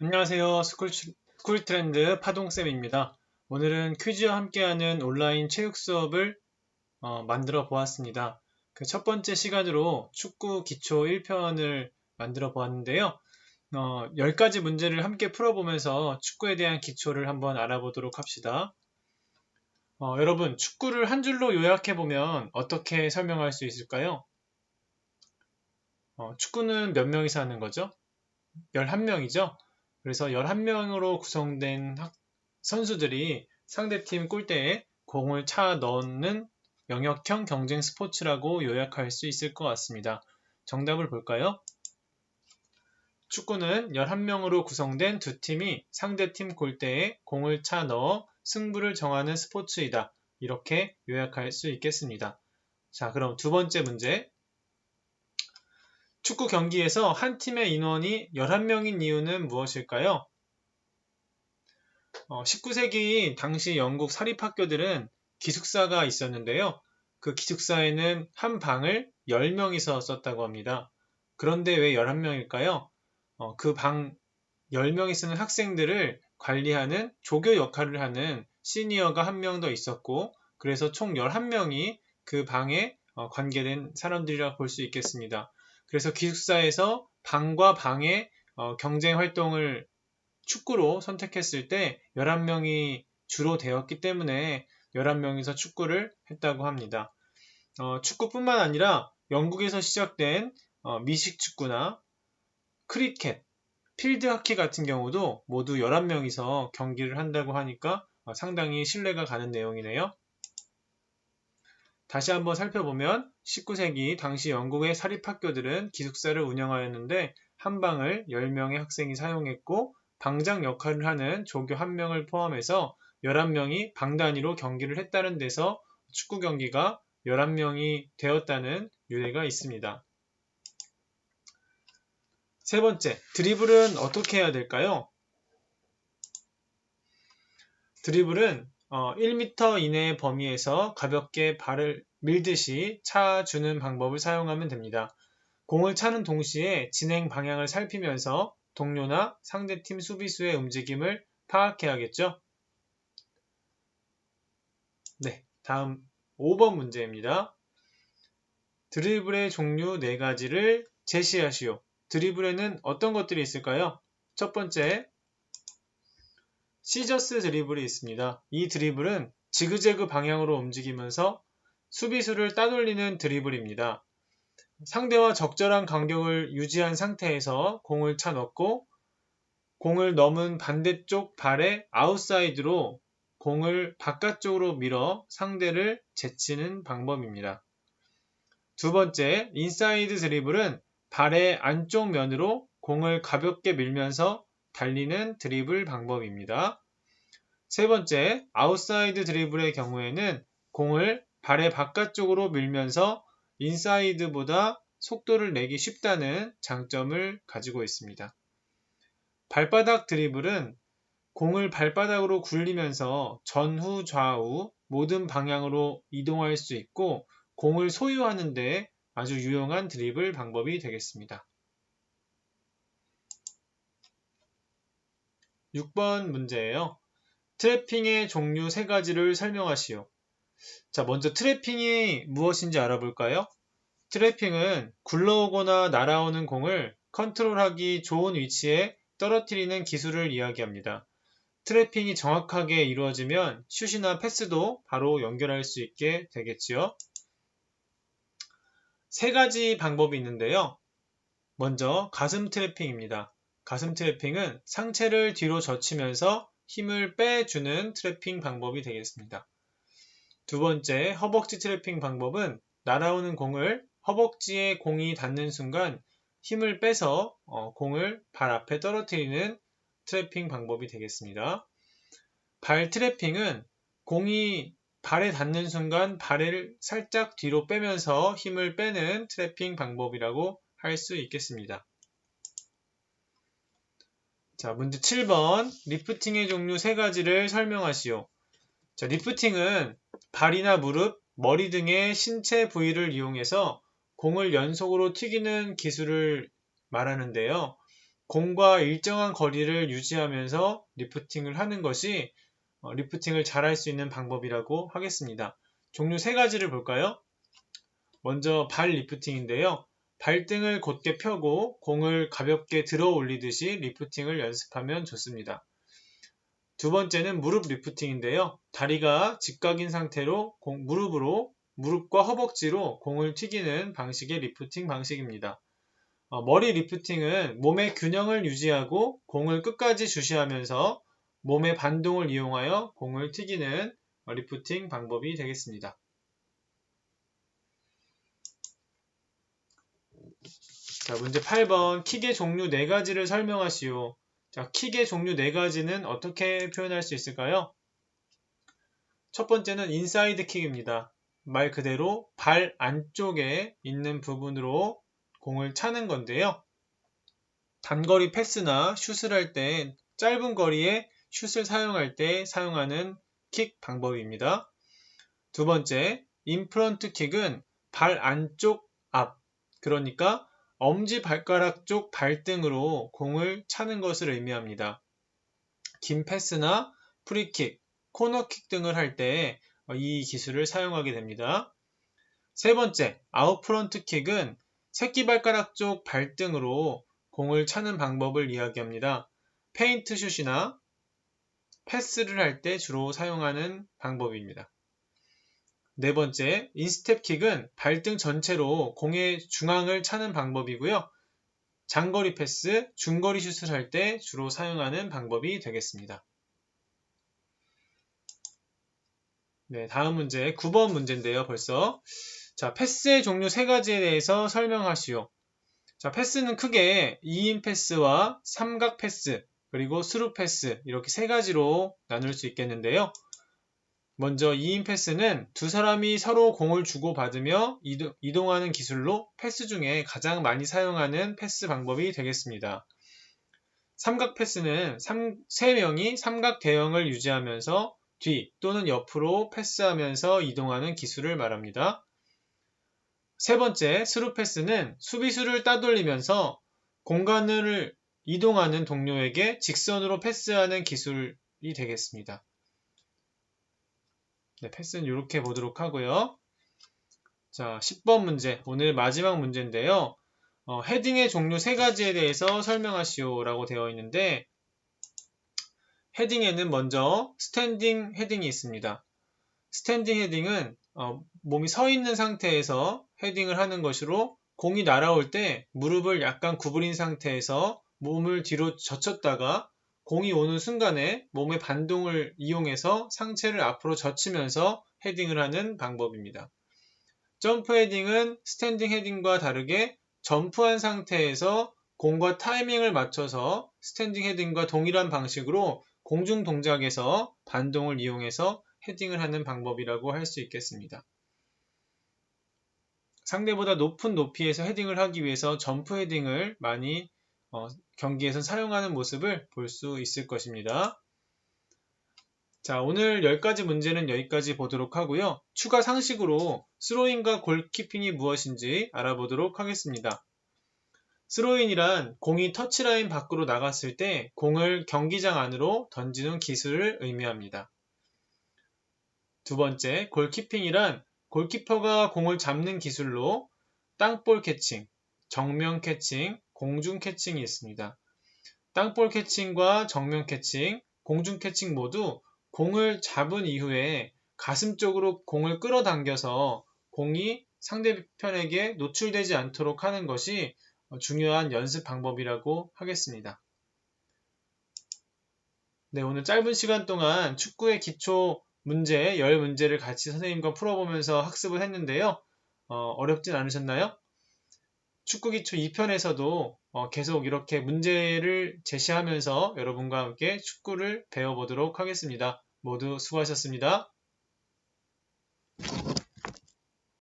안녕하세요. 스쿨 트렌드 파동쌤입니다. 오늘은 퀴즈와 함께하는 온라인 체육 수업을 만들어 보았습니다. 그 첫 번째 시간으로 축구 기초 1편을 만들어 보았는데요. 10가지 문제를 함께 풀어보면서 축구에 대한 기초를 한번 알아보도록 합시다. 여러분, 축구를 한 줄로 요약해보면 어떻게 설명할 수 있을까요? 축구는 몇 명이서 하는 거죠? 11명이죠? 그래서 11명으로 구성된 선수들이 상대팀 골대에 공을 차 넣는 영역형 경쟁 스포츠라고 요약할 수 있을 것 같습니다. 정답을 볼까요? 축구는 11명으로 구성된 두 팀이 상대팀 골대에 공을 차 넣어 승부를 정하는 스포츠이다. 이렇게 요약할 수 있겠습니다. 자, 그럼 두 번째 문제. 축구 경기에서 한 팀의 인원이 11명인 이유는 무엇일까요? 19세기 당시 영국 사립학교들은 기숙사가 있었는데요. 그 기숙사에는 한 방을 10명이서 썼다고 합니다. 그런데 왜 11명일까요? 그 방 10명이 쓰는 학생들을 관리하는 조교 역할을 하는 시니어가 한 명 더 있었고, 그래서 총 11명이 그 방에 관계된 사람들이라 볼 수 있겠습니다. 그래서 기숙사에서 방과 방의 경쟁 활동을 축구로 선택했을 때 11명이 주로 되었기 때문에 11명이서 축구를 했다고 합니다. 축구뿐만 아니라 영국에서 시작된 미식축구나 크리켓, 필드하키 같은 경우도 모두 11명이서 경기를 한다고 하니까 상당히 신뢰가 가는 내용이네요. 다시 한번 살펴보면 19세기 당시 영국의 사립학교들은 기숙사를 운영하였는데 한 방을 10명의 학생이 사용했고 방장 역할을 하는 조교 1명을 포함해서 11명이 방 단위로 경기를 했다는 데서 축구 경기가 11명이 되었다는 유래가 있습니다. 세 번째, 드리블은 어떻게 해야 될까요? 드리블은 1m 이내의 범위에서 가볍게 발을 밀듯이 차주는 방법을 사용하면 됩니다. 공을 차는 동시에 진행 방향을 살피면서 동료나 상대팀 수비수의 움직임을 파악해야겠죠? 네, 다음 5번 문제입니다. 드리블의 종류 4가지를 제시하시오. 드리블에는 어떤 것들이 있을까요? 첫 번째, 시저스 드리블이 있습니다. 이 드리블은 지그재그 방향으로 움직이면서 수비수를 따돌리는 드리블입니다. 상대와 적절한 간격을 유지한 상태에서 공을 차 넣고 공을 넘은 반대쪽 발의 아웃사이드로 공을 바깥쪽으로 밀어 상대를 제치는 방법입니다. 두 번째, 인사이드 드리블은 발의 안쪽 면으로 공을 가볍게 밀면서 달리는 드리블 방법입니다. 세 번째, 아웃사이드 드리블의 경우에는 공을 발의 바깥쪽으로 밀면서 인사이드보다 속도를 내기 쉽다는 장점을 가지고 있습니다. 발바닥 드리블은 공을 발바닥으로 굴리면서 전후 좌우 모든 방향으로 이동할 수 있고 공을 소유하는 데 아주 유용한 드리블 방법이 되겠습니다. 6번 문제예요. 트래핑의 종류 3가지를 설명하시오. 자, 먼저 트래핑이 무엇인지 알아볼까요? 트래핑은 굴러오거나 날아오는 공을 컨트롤하기 좋은 위치에 떨어뜨리는 기술을 이야기합니다. 트래핑이 정확하게 이루어지면 슛이나 패스도 바로 연결할 수 있게 되겠지요. 3가지 방법이 있는데요. 먼저 가슴 트래핑입니다. 가슴 트래핑은 상체를 뒤로 젖히면서 힘을 빼주는 트래핑 방법이 되겠습니다. 두 번째, 허벅지 트래핑 방법은 날아오는 공을 허벅지에 공이 닿는 순간 힘을 빼서 공을 발 앞에 떨어뜨리는 트래핑 방법이 되겠습니다. 발 트래핑은 공이 발에 닿는 순간 발을 살짝 뒤로 빼면서 힘을 빼는 트래핑 방법이라고 할 수 있겠습니다. 자, 문제 7번. 리프팅의 종류 3가지를 설명하시오. 자, 리프팅은 발이나 무릎, 머리 등의 신체 부위를 이용해서 공을 연속으로 튀기는 기술을 말하는데요. 공과 일정한 거리를 유지하면서 리프팅을 하는 것이 리프팅을 잘할 수 있는 방법이라고 하겠습니다. 종류 세 가지를 볼까요? 먼저 발 리프팅인데요. 발등을 곧게 펴고 공을 가볍게 들어 올리듯이 리프팅을 연습하면 좋습니다. 두 번째는 무릎 리프팅인데요. 다리가 직각인 상태로 무릎과 허벅지로 공을 튀기는 방식의 리프팅 방식입니다. 머리 리프팅은 몸의 균형을 유지하고 공을 끝까지 주시하면서 몸의 반동을 이용하여 공을 튀기는 리프팅 방법이 되겠습니다. 자, 문제 8번 킥의 종류 4가지를 설명하시오. 자, 킥의 종류 4가지는 어떻게 표현할 수 있을까요? 첫 번째는 인사이드 킥입니다. 말 그대로 발 안쪽에 있는 부분으로 공을 차는 건데요. 단거리 패스나 슛을 할 때 짧은 거리에 슛을 사용할 때 사용하는 킥 방법입니다. 두 번째, 인프런트 킥은 발 안쪽 앞, 그러니까 엄지발가락 쪽 발등으로 공을 차는 것을 의미합니다. 긴 패스나 프리킥, 코너킥 등을 할 때 이 기술을 사용하게 됩니다. 세 번째, 아웃프런트 킥은 새끼발가락 쪽 발등으로 공을 차는 방법을 이야기합니다. 페인트 슛이나 패스를 할 때 주로 사용하는 방법입니다. 네 번째, 인스텝 킥은 발등 전체로 공의 중앙을 차는 방법이고요. 장거리 패스, 중거리 슛을 할 때 주로 사용하는 방법이 되겠습니다. 네, 다음 문제 9번 문제인데요. 벌써 자, 패스의 종류 3가지에 대해서 설명하시오. 자, 패스는 크게 2인 패스와 삼각 패스, 그리고 스루 패스 이렇게 3가지로 나눌 수 있겠는데요. 먼저 2인 패스는 두 사람이 서로 공을 주고받으며 이동하는 기술로 패스 중에 가장 많이 사용하는 패스 방법이 되겠습니다. 삼각 패스는 3명이 삼각 대형을 유지하면서 뒤 또는 옆으로 패스하면서 이동하는 기술을 말합니다. 세 번째, 스루 패스는 수비수를 따돌리면서 공간을 이동하는 동료에게 직선으로 패스하는 기술이 되겠습니다. 네, 패스는 이렇게 보도록 하고요. 자, 10번 문제, 오늘 마지막 문제인데요. 헤딩의 종류 3가지에 대해서 설명하시오 라고 되어 있는데 헤딩에는 먼저 스탠딩 헤딩이 있습니다. 스탠딩 헤딩은 몸이 서 있는 상태에서 헤딩을 하는 것으로 공이 날아올 때 무릎을 약간 구부린 상태에서 몸을 뒤로 젖혔다가 공이 오는 순간에 몸의 반동을 이용해서 상체를 앞으로 젖히면서 헤딩을 하는 방법입니다. 점프 헤딩은 스탠딩 헤딩과 다르게 점프한 상태에서 공과 타이밍을 맞춰서 스탠딩 헤딩과 동일한 방식으로 공중 동작에서 반동을 이용해서 헤딩을 하는 방법이라고 할 수 있겠습니다. 상대보다 높은 높이에서 헤딩을 하기 위해서 점프 헤딩을 많이 경기에서 사용하는 모습을 볼 수 있을 것입니다. 자, 오늘 10가지 문제는 여기까지 보도록 하고요. 추가 상식으로 스로잉과 골키핑이 무엇인지 알아보도록 하겠습니다. 스로잉이란 공이 터치라인 밖으로 나갔을 때 공을 경기장 안으로 던지는 기술을 의미합니다. 두 번째, 골키핑이란 골키퍼가 공을 잡는 기술로 땅볼 캐칭, 정면 캐칭, 공중 캐칭이 있습니다. 땅볼 캐칭과 정면 캐칭, 공중 캐칭 모두 공을 잡은 이후에 가슴 쪽으로 공을 끌어당겨서 공이 상대편에게 노출되지 않도록 하는 것이 중요한 연습 방법이라고 하겠습니다. 네, 오늘 짧은 시간 동안 축구의 기초 문제 10문제를 같이 선생님과 풀어보면서 학습을 했는데요. 어렵진 않으셨나요? 축구 기초 2편에서도 계속 이렇게 문제를 제시하면서 여러분과 함께 축구를 배워보도록 하겠습니다. 모두 수고하셨습니다.